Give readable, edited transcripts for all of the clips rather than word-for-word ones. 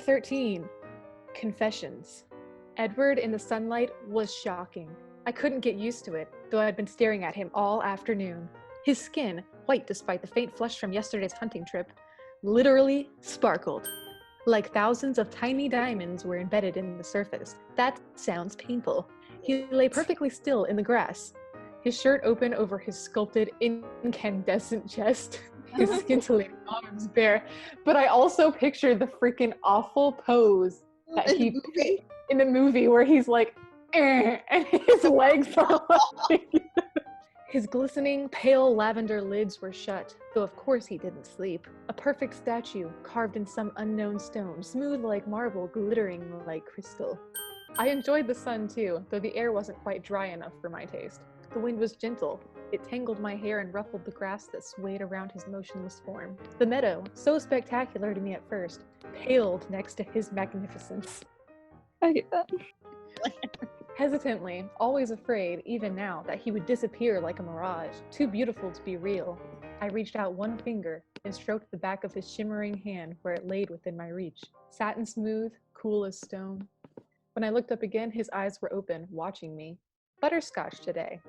13. Confessions. Edward in the sunlight was shocking. I couldn't get used to it, though I'd been staring at him all afternoon. His skin, white despite the faint flush from yesterday's hunting trip, literally sparkled. Like thousands of tiny diamonds were embedded in the surface. That sounds painful. He lay perfectly still in the grass, his shirt open over his sculpted, incandescent chest, his scintillating arms bare. But I also pictured the freaking awful pose that he in the movie where he's like, and his legs are like, his glistening, pale lavender lids were shut, though of course he didn't sleep. A perfect statue, carved in some unknown stone, smooth like marble, glittering like crystal. I enjoyed the sun too, though the air wasn't quite dry enough for my taste. The wind was gentle. It tangled my hair and ruffled the grass that swayed around his motionless form. The meadow, so spectacular to me at first, paled next to his magnificence. I get that. Hesitantly, always afraid, even now, that he would disappear like a mirage, too beautiful to be real, I reached out one finger and stroked the back of his shimmering hand where it laid within my reach. Satin smooth, cool as stone. When I looked up again, his eyes were open, watching me. Butterscotch today.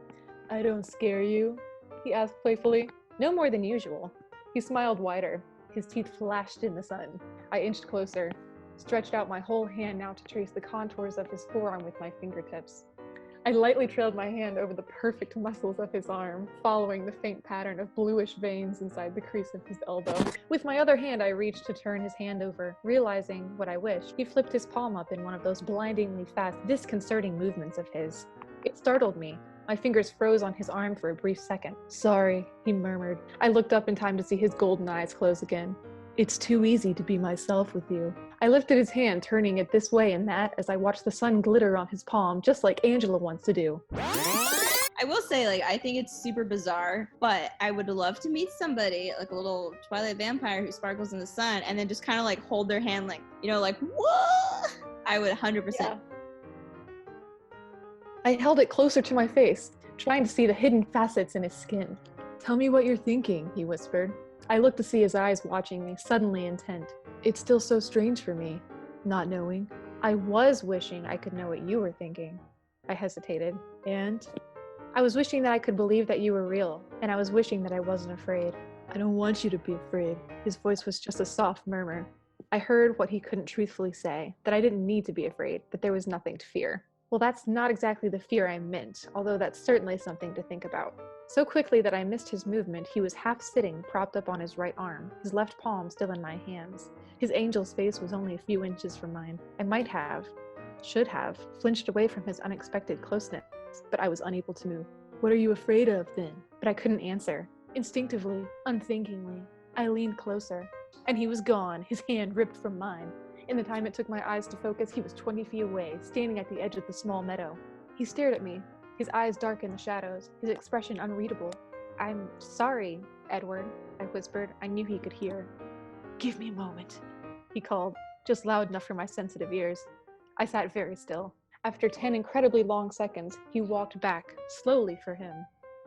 I don't scare you? He asked playfully. No more than usual. He smiled wider. His teeth flashed in the sun. I inched closer, stretched out my whole hand now to trace the contours of his forearm with my fingertips. I lightly trailed my hand over the perfect muscles of his arm, following the faint pattern of bluish veins inside the crease of his elbow. With my other hand, I reached to turn his hand over, realizing what I wished. He flipped his palm up in one of those blindingly fast, disconcerting movements of his. It startled me. My fingers froze on his arm for a brief second. Sorry, he murmured. I looked up in time to see his golden eyes close again. It's too easy to be myself with you. I lifted his hand, turning it this way and that as I watched the sun glitter on his palm, just like Angela wants to do. I will say, I think it's super bizarre, but I would love to meet somebody, like a little Twilight vampire who sparkles in the sun, and then just kind of hold their hand, whoa! I would 100%. Yeah. I held it closer to my face, trying to see the hidden facets in his skin. Tell me what you're thinking, he whispered. I looked to see his eyes watching me, suddenly intent. It's still so strange for me, not knowing. I was wishing I could know what you were thinking. I hesitated, and I was wishing that I could believe that you were real, and I was wishing that I wasn't afraid. I don't want you to be afraid. His voice was just a soft murmur. I heard what he couldn't truthfully say, that I didn't need to be afraid, that there was nothing to fear. Well, that's not exactly the fear I meant, although that's certainly something to think about. So quickly that I missed his movement, he was half sitting, propped up on his right arm, his left palm still in my hands. His angel's face was only a few inches from mine. I might have, should have, flinched away from his unexpected closeness, but I was unable to move. What are you afraid of, then? But I couldn't answer. Instinctively, unthinkingly, I leaned closer, and he was gone, his hand ripped from mine. In the time it took my eyes to focus, he was 20 feet away, standing at the edge of the small meadow. He stared at me, his eyes dark in the shadows, his expression unreadable. I'm sorry, Edward, I whispered. I knew he could hear. Give me a moment, he called, just loud enough for my sensitive ears. I sat very still. After 10 incredibly long seconds, he walked back, slowly for him.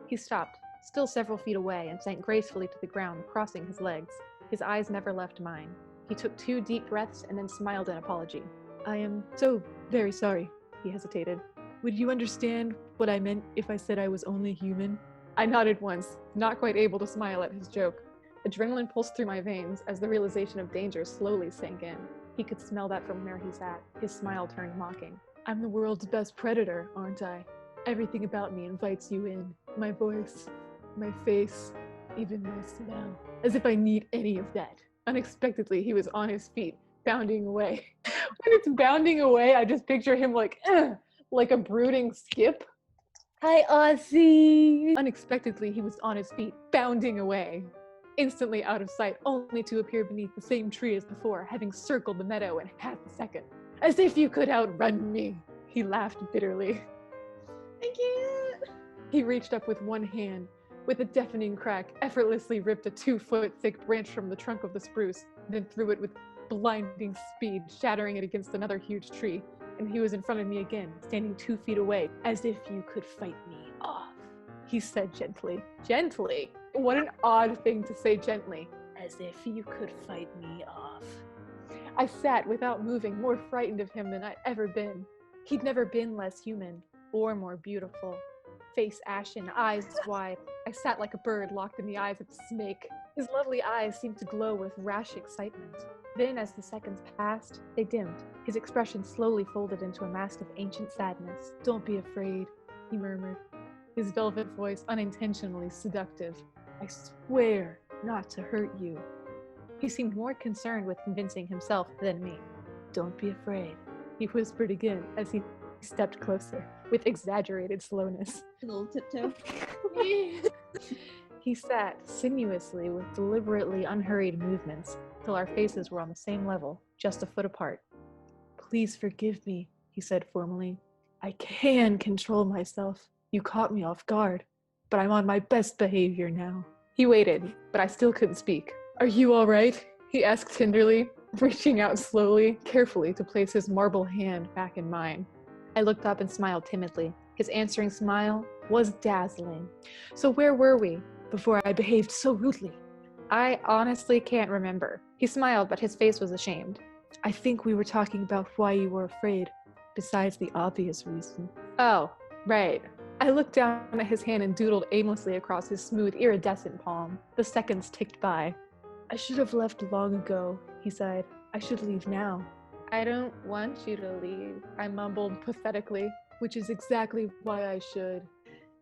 He stopped, still several feet away, and sank gracefully to the ground, crossing his legs. His eyes never left mine. He took 2 deep breaths and then smiled in apology. I am so very sorry, he hesitated. Would you understand what I meant if I said I was only human? I nodded once, not quite able to smile at his joke. Adrenaline pulsed through my veins as the realization of danger slowly sank in. He could smell that from where he sat. His smile turned mocking. I'm the world's best predator, aren't I? Everything about me invites you in. My voice, my face, even my smell. As if I need any of that. Unexpectedly, he was on his feet, bounding away. When it's bounding away, I just picture him like a brooding skip. Hi, Ozzy! Unexpectedly, he was on his feet, bounding away. Instantly out of sight, only to appear beneath the same tree as before, having circled the meadow in half a second. As if you could outrun me, he laughed bitterly. I can't. He reached up with one hand, with a deafening crack, effortlessly ripped a 2-foot thick branch from the trunk of the spruce, then threw it with blinding speed, shattering it against another huge tree, and he was in front of me again, standing 2 feet away, as if you could fight me off, he said gently. Gently? What an odd thing to say gently. As if you could fight me off. I sat without moving, more frightened of him than I'd ever been. He'd never been less human or more beautiful. Face ashen, eyes wide. I sat like a bird locked in the eyes of a snake. His lovely eyes seemed to glow with rash excitement. Then, as the seconds passed, they dimmed. His expression slowly folded into a mask of ancient sadness. "Don't be afraid," he murmured, his velvet voice unintentionally seductive. "I swear not to hurt you." He seemed more concerned with convincing himself than me. "Don't be afraid," he whispered again as he stepped closer, with exaggerated slowness. A little tiptoe. He sat sinuously with deliberately unhurried movements till our faces were on the same level, just a foot apart. "Please forgive me," he said formally. "I can control myself. You caught me off guard, but I'm on my best behavior now." He waited, but I still couldn't speak. "Are you all right?" he asked tenderly, reaching out slowly, carefully to place his marble hand back in mine. I looked up and smiled timidly. His answering smile was dazzling. "So where were we before I behaved so rudely?" "I honestly can't remember." He smiled, but his face was ashamed. "I think we were talking about why you were afraid, besides the obvious reason." "Oh, right." I looked down at his hand and doodled aimlessly across his smooth, iridescent palm. The seconds ticked by. "I should have left long ago," he sighed. "I should leave now." "I don't want you to leave," I mumbled pathetically. "Which is exactly why I should.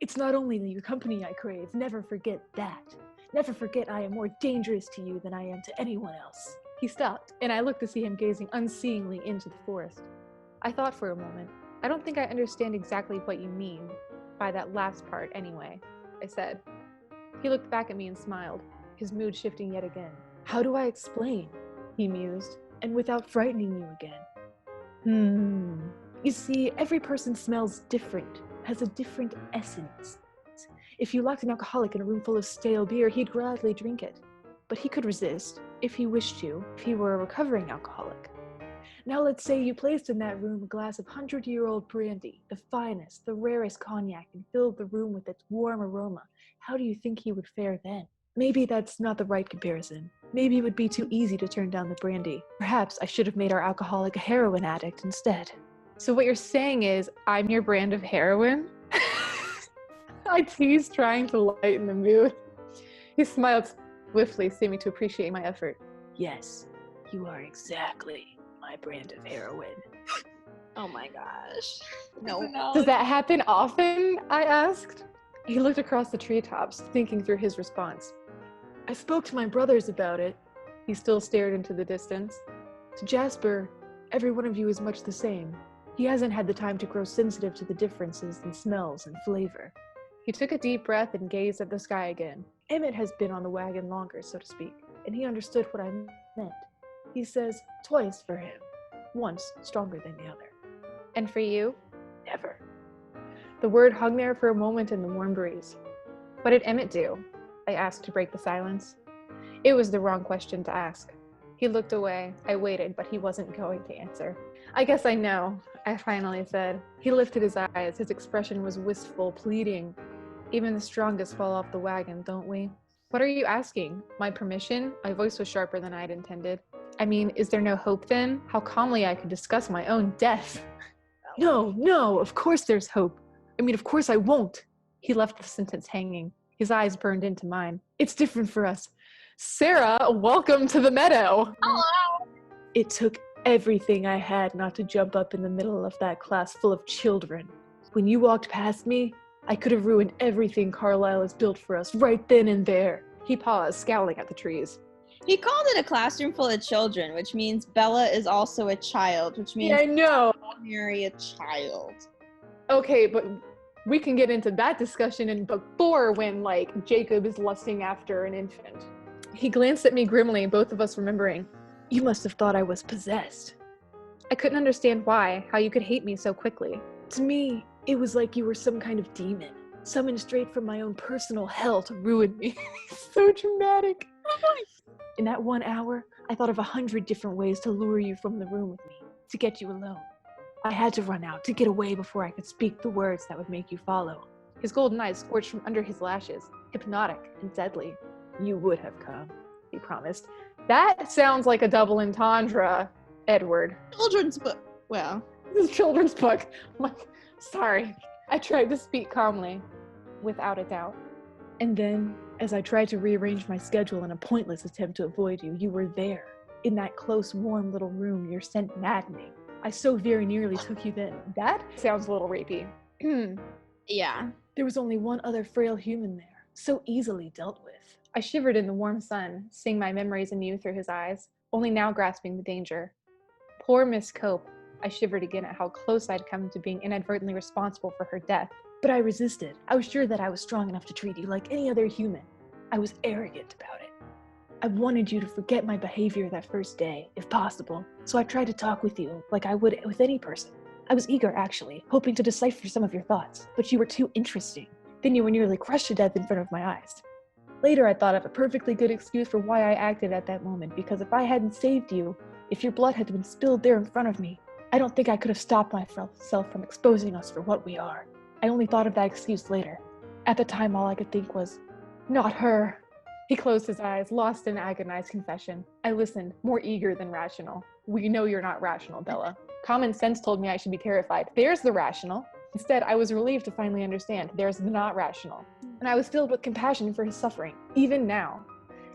It's not only your company I crave. Never forget that. Never forget I am more dangerous to you than I am to anyone else." He stopped, and I looked to see him gazing unseeingly into the forest. I thought for a moment. "I don't think I understand exactly what you mean by that last part anyway," I said. He looked back at me and smiled, his mood shifting yet again. "How do I explain?" he mused, "and without frightening you again?" You see, every person smells different, has a different essence. If you locked an alcoholic in a room full of stale beer, he'd gladly drink it. But he could resist, if he wished to, if he were a recovering alcoholic. Now let's say you placed in that room a glass of 100-year-old brandy, the finest, the rarest cognac, and filled the room with its warm aroma. How do you think he would fare then? Maybe that's not the right comparison. Maybe it would be too easy to turn down the brandy. Perhaps I should have made our alcoholic a heroin addict instead. "So what you're saying is, I'm your brand of heroin?" I teased, trying to lighten the mood. He smiled swiftly, seeming to appreciate my effort. "Yes, you are exactly my brand of heroin." Oh my gosh. No. "Does that happen often?" I asked. He looked across the treetops, thinking through his response. "I spoke to my brothers about it." He still stared into the distance. "To Jasper, every one of you is much the same. He hasn't had the time to grow sensitive to the differences in smells and flavor." He took a deep breath and gazed at the sky again. "Emmett has been on the wagon longer, so to speak, and he understood what I meant. He says twice for him, once stronger than the other." "And for you?" "Never." The word hung there for a moment in the warm breeze. "What did Emmett do?" I asked to break the silence. It was the wrong question to ask. He looked away. I waited, but he wasn't going to answer. "I guess I know," I finally said. He lifted his eyes. His expression was wistful, pleading. "Even the strongest fall off the wagon, don't we?" "What are you asking? My permission?" My voice was sharper than I'd intended. "I mean, is there no hope then? How calmly I could discuss my own death." No, of course there's hope. I mean, of course I won't." He left the sentence hanging. His eyes burned into mine. "It's different for us. Sarah, welcome to the Meadow." Hello. It took everything I had not to jump up in the middle of that class full of children. When you walked past me, I could have ruined everything Carlisle has built for us right then and there." He paused, scowling at the trees. He called it a classroom full of children, which means Bella is also a child, which means Yeah, I know. marry a child. Okay, but we can get into that discussion in book 4 when, Jacob is lusting after an infant. He glanced at me grimly, both of us remembering. "You must have thought I was possessed." I couldn't understand why, how you could hate me so quickly. "To me, it was like you were some kind of demon, summoned straight from my own personal hell to ruin me." So dramatic. "In that 1 hour, I thought of 100 different ways to lure you from the room with me, to get you alone. I had to run out, to get away before I could speak the words that would make you follow." His golden eyes scorched from under his lashes, hypnotic and deadly. "You would have come," he promised. That sounds like a double entendre. Edward. Children's book. Well, This is a children's book. Sorry. I tried to speak calmly, without a doubt. And then, as I tried to rearrange my schedule in a pointless attempt to avoid you, you were there. In that close, warm little room, your scent maddening. I so very nearly took you then. That sounds a little rapey. yeah. There was only one other frail human there, so easily dealt with. I shivered in the warm sun, seeing my memories anew through his eyes, only now grasping the danger. Poor Miss Cope. I shivered again at how close I'd come to being inadvertently responsible for her death. But I resisted. I was sure that I was strong enough to treat you like any other human. I was arrogant about it. I wanted you to forget my behavior that first day, if possible, so I tried to talk with you like I would with any person. I was eager, actually, hoping to decipher some of your thoughts, but you were too interesting. Then you were nearly crushed to death in front of my eyes. Later, I thought of a perfectly good excuse for why I acted at that moment, because if I hadn't saved you, if your blood had been spilled there in front of me, I don't think I could have stopped myself from exposing us for what we are. I only thought of that excuse later. At the time, all I could think was, not her. He closed his eyes, lost in agonized confession. I listened, more eager than rational. We know you're not rational, Bella. Common sense told me I should be terrified. There's the rational. Instead, I was relieved to finally understand there's the not rational. And I was filled with compassion for his suffering, even now,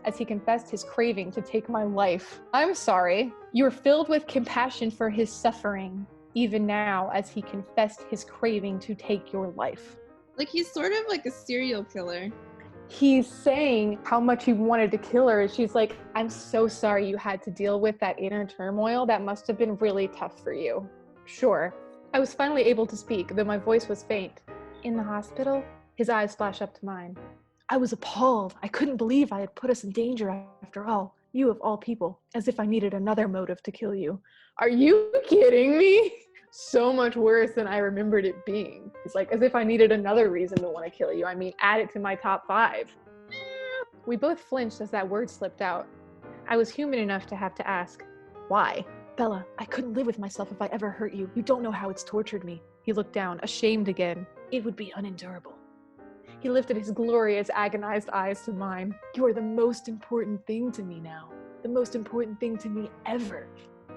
as he confessed his craving to take my life. I'm sorry. You were filled with compassion for his suffering, even now, as he confessed his craving to take your life. Like, he's sort of like a serial killer. He's saying how much he wanted to kill her. She's like, I'm so sorry you had to deal with that inner turmoil. That must have been really tough for you. Sure. I was finally able to speak, though my voice was faint. In the hospital? His eyes flashed up to mine. I was appalled. I couldn't believe I had put us in danger after all. You of all people, as if I needed another motive to kill you. Are you kidding me? So much worse than I remembered it being. It's like as if I needed another reason to want to kill you. I mean, add it to my top 5. We both flinched as that word slipped out. I was human enough to have to ask, why? Bella, I couldn't live with myself if I ever hurt you. You don't know how it's tortured me. He looked down, ashamed again. It would be unendurable. He lifted his glorious, agonized eyes to mine. You are the most important thing to me now. The most important thing to me ever.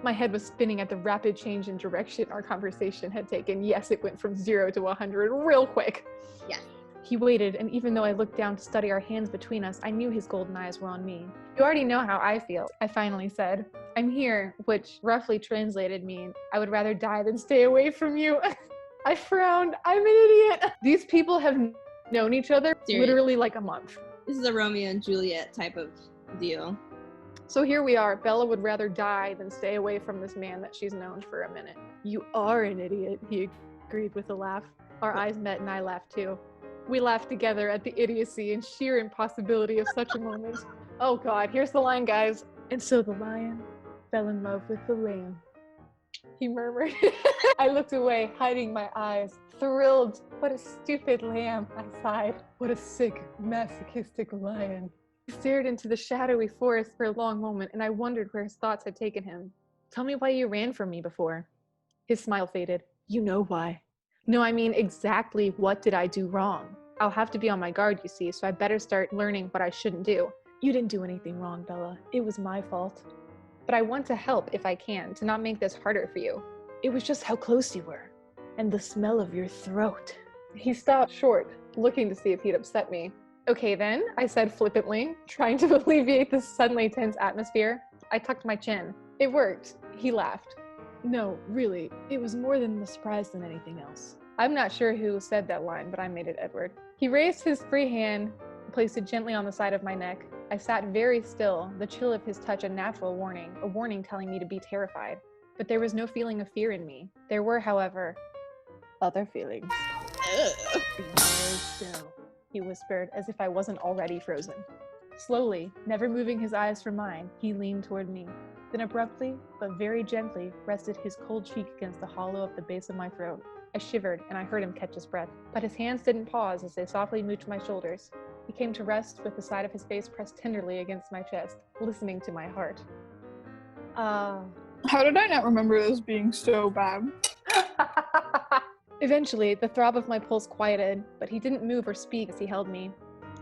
My head was spinning at the rapid change in direction our conversation had taken. Yes, it went from 0 to 100 real quick. Yes. He waited, and even though I looked down to study our hands between us, I knew his golden eyes were on me. You already know how I feel, I finally said. I'm here, which roughly translated means I would rather die than stay away from you. I frowned. I'm an idiot. These people have known each other literally like a month. This is a Romeo and Juliet type of deal. So here we are. Bella would rather die than stay away from this man that she's known for a minute. You are an idiot, he agreed with a laugh. Our eyes met and I laughed too. We laughed together at the idiocy and sheer impossibility of such a moment. Oh God, here's the line, guys. And so the lion fell in love with the lamb, he murmured. I looked away, hiding my eyes, thrilled. What a stupid lamb, I sighed. What a sick, masochistic lion. He stared into the shadowy forest for a long moment, and I wondered where his thoughts had taken him. Tell me why you ran from me before. His smile faded. You know why. No, I mean exactly what did I do wrong? I'll have to be on my guard, you see, so I better start learning what I shouldn't do. You didn't do anything wrong, Bella. It was my fault. But I want to help if I can, to not make this harder for you. It was just how close you were, and the smell of your throat. He stopped short, looking to see if he'd upset me. Okay then, I said flippantly, trying to alleviate the suddenly tense atmosphere. I tucked my chin. It worked. He laughed. No, really, it was more than the surprise than anything else. I'm not sure who said that line, but I made it Edward. He raised his free hand, placed it gently on the side of my neck. I sat very still, the chill of his touch a natural warning, a warning telling me to be terrified. But there was no feeling of fear in me. There were, however, other feelings. Be very still, he whispered, as if I wasn't already frozen. Slowly, never moving his eyes from mine, he leaned toward me. Then abruptly, but very gently, rested his cold cheek against the hollow of the base of my throat. I shivered, and I heard him catch his breath. But his hands didn't pause as they softly moved to my shoulders. He came to rest with the side of his face pressed tenderly against my chest, listening to my heart. How did I not remember this being so bad? Eventually, the throb of my pulse quieted, but he didn't move or speak as he held me.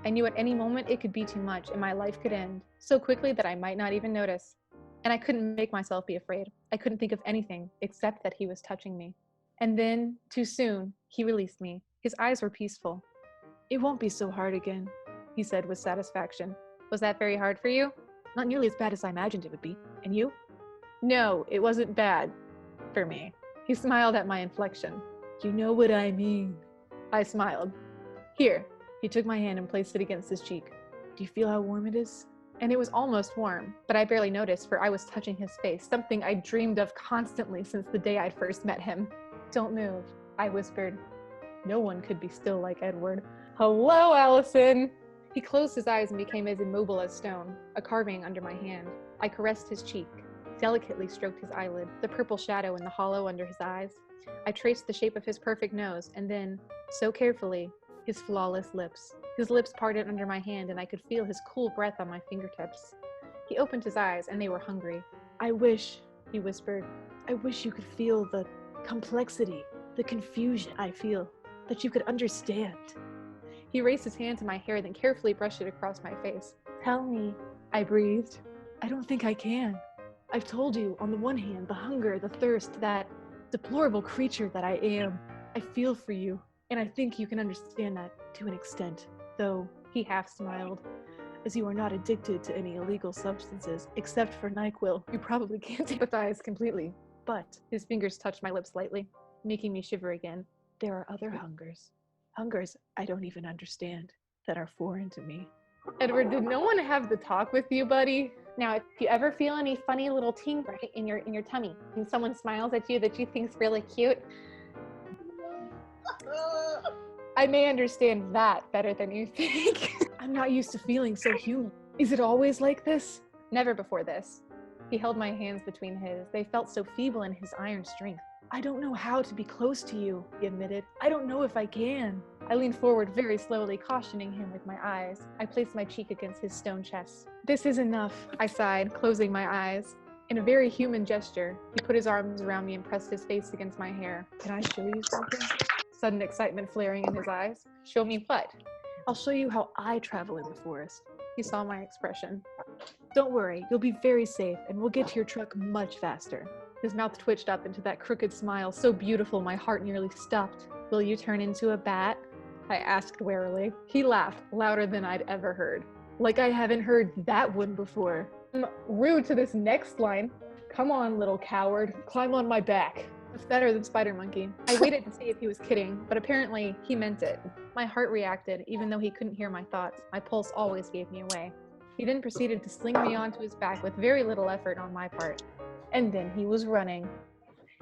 I knew at any moment it could be too much and my life could end, so quickly that I might not even notice. and I couldn't make myself be afraid. I couldn't think of anything except that he was touching me. And then, too soon, he released me. His eyes were peaceful. "It won't be so hard again," he said with satisfaction. "Was that very hard for you?" "Not nearly as bad as I imagined it would be. And you?" "No, it wasn't bad. For me." He smiled at my inflection. "You know what I mean." I smiled. "Here." He took my hand and placed it against his cheek. "Do you feel how warm it is?" And it was almost warm, but I barely noticed, for I was touching his face, something I dreamed of constantly since the day I'd first met him. "Don't move," I whispered. No one could be still like Edward. "Hello, Allison!" He closed his eyes and became as immobile as stone, a carving under my hand. I caressed his cheek, delicately stroked his eyelid, the purple shadow in the hollow under his eyes. I traced the shape of his perfect nose, and then, so carefully, his flawless lips. His lips parted under my hand, and I could feel his cool breath on my fingertips. He opened his eyes, and they were hungry. "I wish," he whispered, "I wish you could feel the complexity, the confusion I feel, that you could understand." He raised his hand to my hair, then carefully brushed it across my face. "Tell me," I breathed. "I don't think I can. I've told you, on the one hand, the hunger, the thirst, that deplorable creature that I am. I feel for you, and I think you can understand that to an extent, though," he half smiled, "as you are not addicted to any illegal substances, except for NyQuil, you probably can't empathize completely. But," his fingers touched my lips lightly, making me shiver again, "there are other hungers. Hungers I don't even understand, that are foreign to me." Edward, did no one have the talk with you, buddy? Now, if you ever feel any funny little ting right in your tummy, and someone smiles at you that you think's really cute, I may understand that better than you think. "I'm not used to feeling so human. Is it always like this?" "Never before this." He held my hands between his. They felt so feeble in his iron strength. "I don't know how to be close to you," he admitted. "I don't know if I can." I leaned forward very slowly, cautioning him with my eyes. I placed my cheek against his stone chest. "This is enough," I sighed, closing my eyes. In a very human gesture, he put his arms around me and pressed his face against my hair. "Can I show you something?" Sudden excitement flaring in his eyes. "Show me what?" "I'll show you how I travel in the forest." He saw my expression. "Don't worry, you'll be very safe, and we'll get to your truck much faster." His mouth twitched up into that crooked smile, so beautiful my heart nearly stopped. "Will you turn into a bat?" I asked warily. He laughed, louder than I'd ever heard. "Like I haven't heard that one before." Rude to this next line. "Come on, little coward, climb on my back." It's better than Spider Monkey. I waited to see if he was kidding, but apparently he meant it. My heart reacted, even though he couldn't hear my thoughts. My pulse always gave me away. He then proceeded to sling me onto his back with very little effort on my part. And then he was running.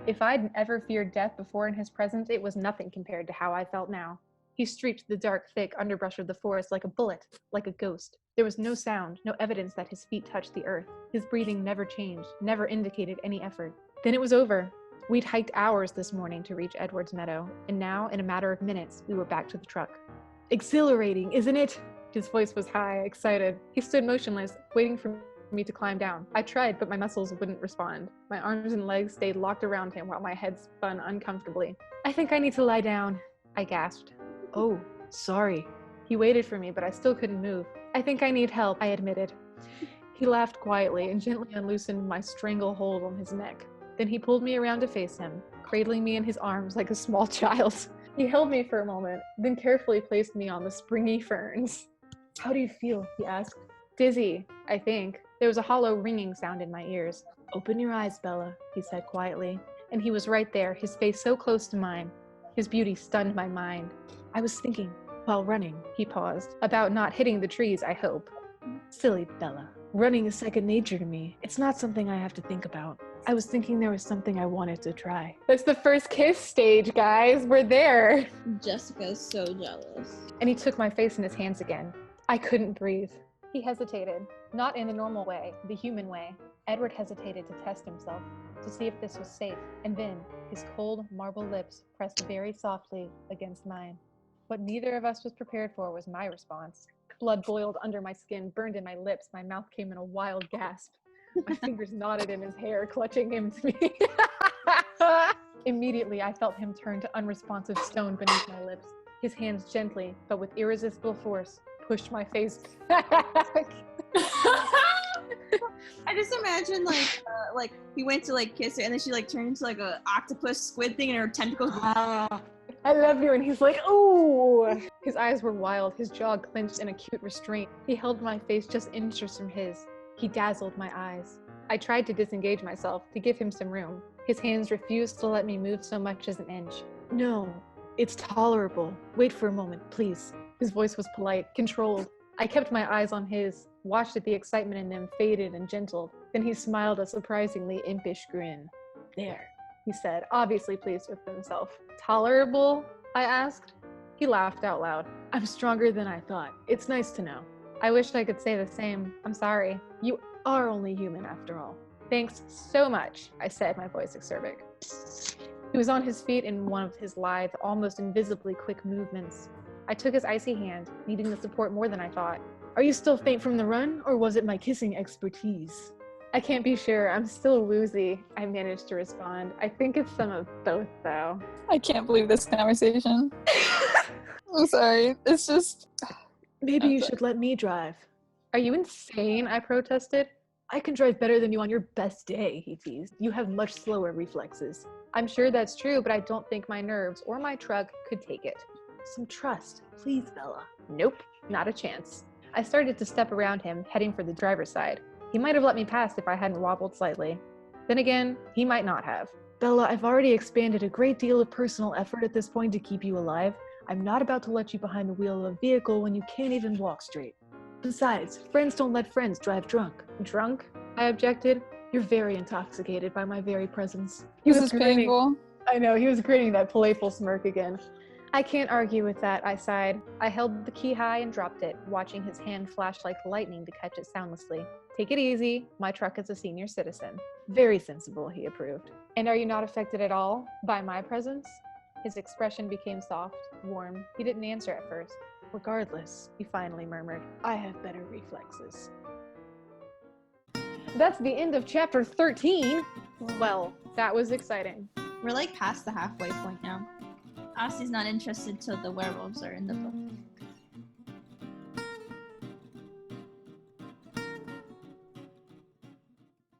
If I'd ever feared death before in his presence, it was nothing compared to how I felt now. He streaked the dark, thick underbrush of the forest like a bullet, like a ghost. There was no sound, no evidence that his feet touched the earth. His breathing never changed, never indicated any effort. Then it was over. We'd hiked hours this morning to reach Edward's Meadow, and now, in a matter of minutes, we were back to the truck. "Exhilarating, isn't it?" His voice was high, excited. He stood motionless, waiting for me to climb down. I tried, but my muscles wouldn't respond. My arms and legs stayed locked around him while my head spun uncomfortably. "I think I need to lie down," I gasped. "Oh, sorry." He waited for me, but I still couldn't move. "I think I need help," I admitted. He laughed quietly and gently unloosened my stranglehold on his neck. Then he pulled me around to face him, cradling me in his arms like a small child. He held me for a moment, then carefully placed me on the springy ferns. "How do you feel?" he asked. "Dizzy, I think." There was a hollow ringing sound in my ears. "Open your eyes, Bella," he said quietly. And he was right there, his face so close to mine. His beauty stunned my mind. "I was thinking, while running," he paused, "about not hitting the trees, I hope." "Silly Bella. Running is second nature to me. It's not something I have to think about. I was thinking there was something I wanted to try." That's the first kiss stage, guys. We're there. Jessica's so jealous. And he took my face in his hands again. I couldn't breathe. He hesitated, not in the normal way, the human way. Edward hesitated to test himself, to see if this was safe, and then his cold marble lips pressed very softly against mine. What neither of us was prepared for was my response. Blood boiled under my skin, burned in my lips, my mouth came in a wild gasp. My fingers knotted in his hair, clutching him to me. Immediately, I felt him turn to unresponsive stone beneath my lips. His hands gently, but with irresistible force, pushed my face back. I just imagine like he went to like kiss her, and then she like turned into like a octopus squid thing, and her tentacles. I love you. And he's like, oh. His eyes were wild, his jaw clenched in acute restraint. He held my face just inches from his. He dazzled my eyes. I tried to disengage myself, to give him some room. His hands refused to let me move so much as an inch. No, it's tolerable. Wait for a moment, please. His voice was polite, controlled. I kept my eyes on his, watched as the excitement in them faded and gentled. Then he smiled a surprisingly impish grin. There, he said, obviously pleased with himself. Tolerable? I asked. He laughed out loud. I'm stronger than I thought. It's nice to know. I wish I could say the same. I'm sorry. You are only human after all. Thanks so much, I said, my voice acerbic. He was on his feet in one of his lithe, almost invisibly quick movements. I took his icy hand, needing the support more than I thought. Are you still faint from the run, or was it my kissing expertise? I can't be sure. I'm still woozy, I managed to respond. I think it's some of both, though. I can't believe this conversation. I'm sorry. It's just... Maybe you should let me drive. Are you insane? I protested. I can drive better than you on your best day, he teased. You have much slower reflexes. I'm sure that's true, but I don't think my nerves or my truck could take it. Some trust, please, Bella. Nope, not a chance. I started to step around him, heading for the driver's side. He might have let me pass if I hadn't wobbled slightly. Then again, he might not have. Bella, I've already expanded a great deal of personal effort at this point to keep you alive. I'm not about to let you behind the wheel of a vehicle when you can't even walk straight. Besides, friends don't let friends drive drunk. Drunk? I objected. You're very intoxicated by my very presence. This is painful. I know, he was grinning that playful smirk again. I can't argue with that, I sighed. I held the key high and dropped it, watching his hand flash like lightning to catch it soundlessly. Take it easy. My truck is a senior citizen. Very sensible, he approved. And are you not affected at all by my presence? His expression became soft, warm. He didn't answer at first. Regardless, he finally murmured, I have better reflexes. That's the end of chapter 13. Well, that was exciting. We're like past the halfway point now. Ossie's not interested till the werewolves are in the book.